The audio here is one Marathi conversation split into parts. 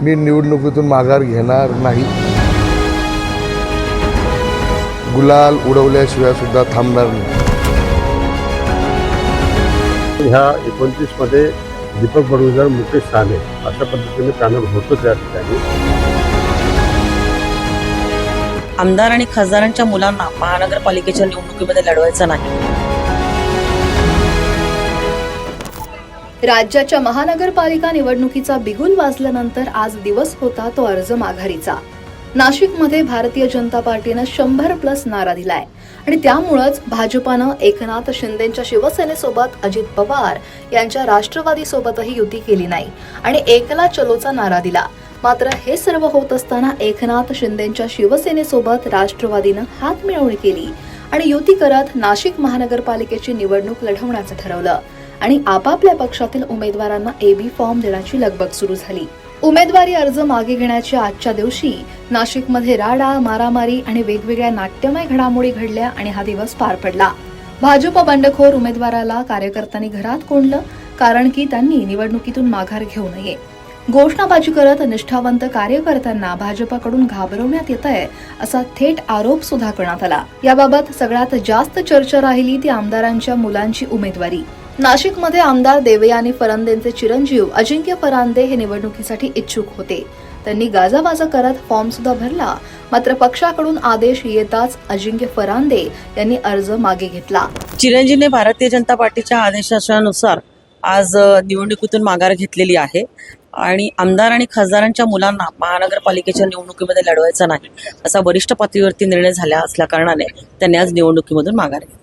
मी निवडणुकीतून माघार घेणार नाही. गुलाल उडवल्याशिवाय सुद्धा थांबणार नाही. ह्या 29 मध्ये दीपक बडगुजर, मुकेश साने अशा पद्धतीने पॅनल होतं त्या ठिकाणी. आमदार आणि खासदारांच्या मुलांना महानगरपालिकेच्या निवडणुकीमध्ये लढवायचं नाही. राज्याच्या महानगरपालिका निवडणुकीचा बिगुल वाजल्यानंतर आज दिवस होता तो अर्ज माघारीचा. नाशिकमध्ये भारतीय जनता पार्टीनं 100+ नारा दिलाय आणि त्यामुळेच भाजपानं एकनाथ शिंदेंच्या शिवसेनेसोबत अजित पवार यांच्या राष्ट्रवादीसोबतही युती केली नाही आणि एकला चलोचा नारा दिला. मात्र हे सर्व होत असताना एकनाथ शिंदेंच्या शिवसेनेसोबत राष्ट्रवादीनं हात मिळवणी केली आणि युती करत नाशिक महानगरपालिकेची निवडणूक लढवण्याचं ठरवलं आणि आपापल्या पक्षातील उमेदवारांना एबी फॉर्म देण्याची लगबग सुरू झाली. उमेदवारी अर्ज मागे घेण्याच्या आजच्या दिवशी नाशिकमध्ये राडा, मारामारी आणि वेगवेगळ्या नाट्यमय घडामोडी घडल्या आणि हा दिवस पार पडला. भाजप बंडखोर उमेदवाराला कार्यकर्त्यांनी घरात कोंडलं, कारण की त्यांनी निवडणुकीतून माघार घेऊ नये. घोषणाबाजी करत निष्ठावंत कार्यकर्त्यांना भाजपाकडून घाबरवण्यात येत आहे असा थेट आरोप सुद्धा करण्यात आला. याबाबत सगळ्यात जास्त चर्चा राहिली ती आमदारांच्या मुलांची उमेदवारी. नाशिकमध्ये आमदार देवयानी फरांदेंचे चिरंजीव अजिंक्य फरांदे हे निवडणुकीसाठी इच्छुक होते. त्यांनी गाजावाजा करत फॉर्म सुद्धा भरला. मात्र पक्षाकडून आदेश येताच अजिंक्य फरांदे यांनी अर्ज मागे घेतला. चिरंजीवने भारतीय जनता पार्टीच्या आदेशानुसार आज निवडणुकीतून माघार घेतलेली आहे आणि आमदार आणि खासदारांच्या मुलांना महानगरपालिकेच्या निवडणुकीमध्ये लढवायचं नाही असा वरिष्ठ पातळीवरती निर्णय झाला असल्या कारणाने त्यांनी आज निवडणुकीमधून माघार घेतली.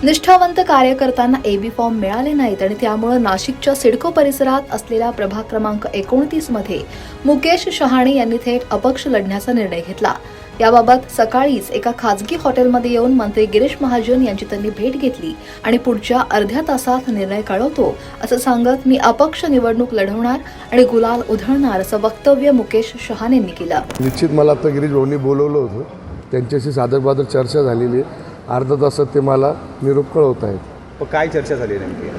निष्ठावंत कार्यकर्त्यांना एबी फॉर्म मिळाले नाहीत आणि त्यामुळे नाशिकच्या सिडको परिसरात असलेल्या प्रभाग क्रमांक 29 मध्ये मुकेश शहाणे यांनी थेट अपक्ष लढण्याचा निर्णय घेतला. याबाबत सकाळीच एका खासगी हॉटेलमध्ये येऊन मंत्री गिरीश महाजन यांची त्यांनी भेट घेतली आणि पुढच्या अर्ध्या तासात निर्णय कळवतो असं सांगत मी अपक्ष निवडणूक लढवणार आणि गुलाल उधळणार असं वक्तव्य मुकेश शहाणेंनी केलं. निश्चित मला आता गिरीश भाऊंनी बोलवलं होतं, त्यांच्याशी सादरबादर चर्चा झालेली आहे. अर्धा तासात ते मला निरोप कळवत आहेत. पण काय चर्चा झाली नेमकी?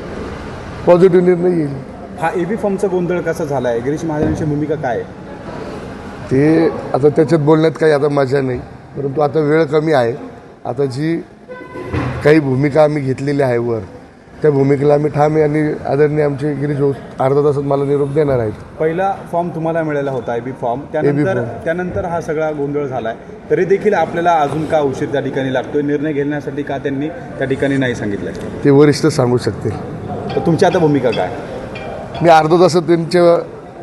पॉझिटिव्ह निर्णय येईल. हा एबी फॉर्मचा गोंधळ कसा झाला आहे? गिरीश महाजनांची भूमिका काय आहे? ते आता त्याच्यात बोलण्यात काही आता मजा नाही, परंतु आता वेळ कमी आहे. आता जी काही भूमिका आम्ही घेतलेली आहे वर, त्या भूमिकेला आम्ही ठाम आहे आणि आदरणीय आमचे गिरीश भाऊ अर्धा तासात मला निरोप देणार आहेत. पहिला फॉर्म तुम्हाला मिळाला होता एबी फॉर्म, त्यानंतर हा सगळा गोंधळ झाला आहे. तरी देखील आपल्याला अजून का उशीर त्या ठिकाणी लागतोय? निर्णय घेण्यासाठी का त्यांनी त्या ठिकाणी नाही सांगितलं? ते वरिष्ठ सांगू शकतील. तर तुमची आता भूमिका काय? मी अर्धा तासात त्यांच्या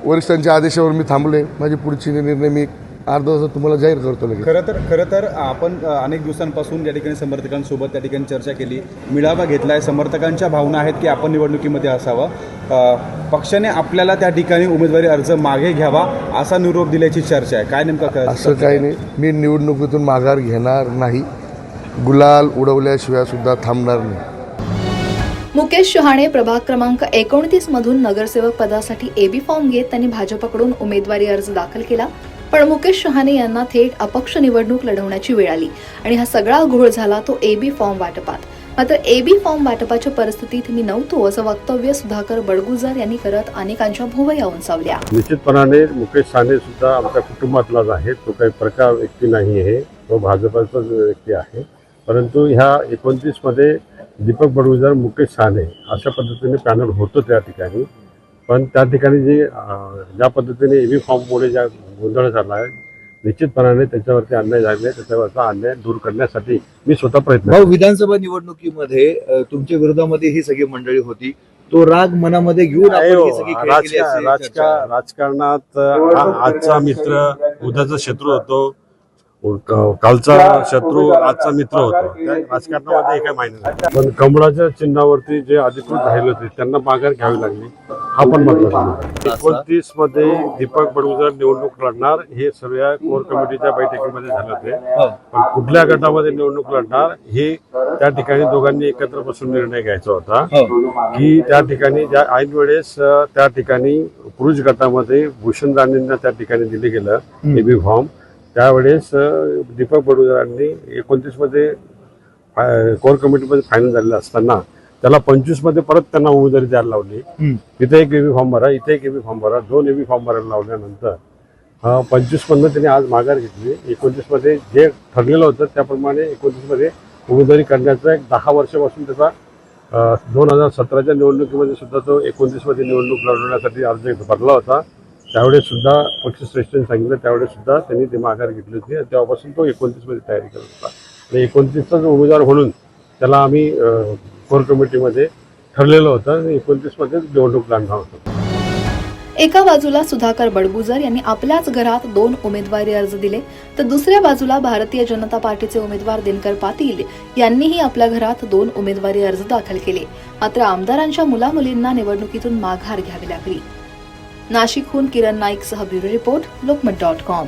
वरिष्ठांच्या आदेशावर मी थांबले. माझी पुढची निर्णय मी अर्धा तासात तुम्हाला जाहीर करतो लगेच. खरं तर आपण अनेक दिवसांपासून त्या ठिकाणी समर्थकांसोबत त्या ठिकाणी चर्चा केली, मेळावा घेतलाय. समर्थकांच्या भावना आहेत की आपण निवडणुकीमध्ये असावं. पक्षाने आपल्याला त्या ठिकाणी उमेदवारी अर्ज मागे घ्यावा असा निरोप दिल्याची चर्चा आहे. काय नेमकं? असं काही नाही. मी निवडणुकीतून माघार घेणार नाही. गुलाल उडवल्याशिवाय सुद्धा थांबणार नाही. मुकेश शहाणे प्रभाग क्रमांक 29 मधून नगरसेवक पदासाठी एबी फॉर्म घेत त्यांनी भाजपकडून उमेदवारी अर्ज दाखल केला. पण मुकेश शहाणे यांना थेट अपक्ष निवडणूक लढवण्याची वेळ आली आणि हा सगळा घोळ झाला तो एबी फॉर्म वाटपात. मात्र एबी फॉर्म वाटपाच्या परिस्थितीत मी नव्हतो असं वक्तव्य सुधाकर बडगुजर यांनी करत अनेकांच्या भुवया उंचावल्या. निश्चितपणाने मुकेश साने सुद्धा आमच्या कुटुंबातलाच आहे. तो काही प्रकार व्यक्ती नाही आहे, तो भाजपाचाच व्यक्ती आहे. परंतु ह्या 29 मध्ये दीपक बडगुजर, मुकेश साने अशा पद्धतीने पॅनल होतं त्या ठिकाणी. पण त्या ठिकाणी ज्या पद्धतीने एबी फॉर्ममुळे ज्या गोंधळ झाला आहे, निश्चितपणाने त्याच्यावरती अन्याय झाले, त्याच्यावरचा अन्याय दूर करण्यासाठी मी स्वतः प्रयत्न. विधानसभा निवडणुकीमध्ये तुमच्या विरोधामध्ये ही सगळी मंडळी होती. तो राग मनामध्ये घेऊन राजकारणात आजचा मित्र उद्याचा शत्रू होतो, कालचा शत्रू आजचा मित्र होतो. त्या राजकारणामध्ये काही माहिती नाही. पण कमळाच्या चिन्हावरती जे अधिकृत राहिले होते त्यांना माघार घ्यावी लागली, हा पण महत्वाचा. 29 मध्ये दीपक बडगुजर निवडणूक लढणार हे सर्व कोर कमिटीच्या बैठकीमध्ये झाले होते. पण कुठल्या गटामध्ये निवडणूक लढणार हे त्या ठिकाणी दोघांनी एकत्र बसून निर्णय घ्यायचा होता की त्या ठिकाणी ज्या ऐन वेळेस त्या ठिकाणी पुरुष गटामध्ये भूषण राणेंना त्या ठिकाणी दिले गेलं एबी फॉर्म. त्यावेळेस दीपक बडगुजरांनी 29 मध्ये कोर कमिटीमध्ये फायनल झालेलं असताना त्याला 25 मध्ये परत त्यांना उमेदवारी द्यायला लावली. इथे एक एबी फॉर्म भरा, इथे एक एबी फॉर्म भरा, 2 एबी फॉर्म भरायला लावल्यानंतर 25 मधनं त्यांनी आज माघार घेतली. 29 मध्ये जे ठरलेलं होतं त्याप्रमाणे 29 मध्ये उमेदवारी करण्याचा एक 10 वर्षापासून त्याचा 2017च्या निवडणुकीमध्ये सुद्धा तो 29 मध्ये निवडणूक लढवण्यासाठी अर्ज भरला होता. त्यावेळेस सुद्धा पक्षश्रेष्ठींनी सांगितलं, त्यावेळेस सुद्धा त्यांनी ती माघार घेतली होती आणि तेव्हापासून तो 29 मध्ये तयारी करत होता. आणि 29चाच उमेदवार म्हणून त्याला आम्ही कोर कमिटीमध्ये ठरलेलं होतं आणि 29 मध्ये निवडणूक लढणार होतो. एका बाजूला सुधाकर बडगुजर यांनी आपल्याच घरात 2 उमेदवारी अर्ज दिले, तर दुसऱ्या बाजूला भारतीय जनता पार्टीचे उमेदवार दिनकर पाटील यांनीही आपल्या घरात 2 उमेदवारी अर्ज दाखल केले. मात्र आमदारांच्या मुलामुलींना निवडणुकीतून माघार घ्यावी लागली. नाशिकहून किरण नाईकसह ब्युरो रिपोर्ट, लोकमत.com.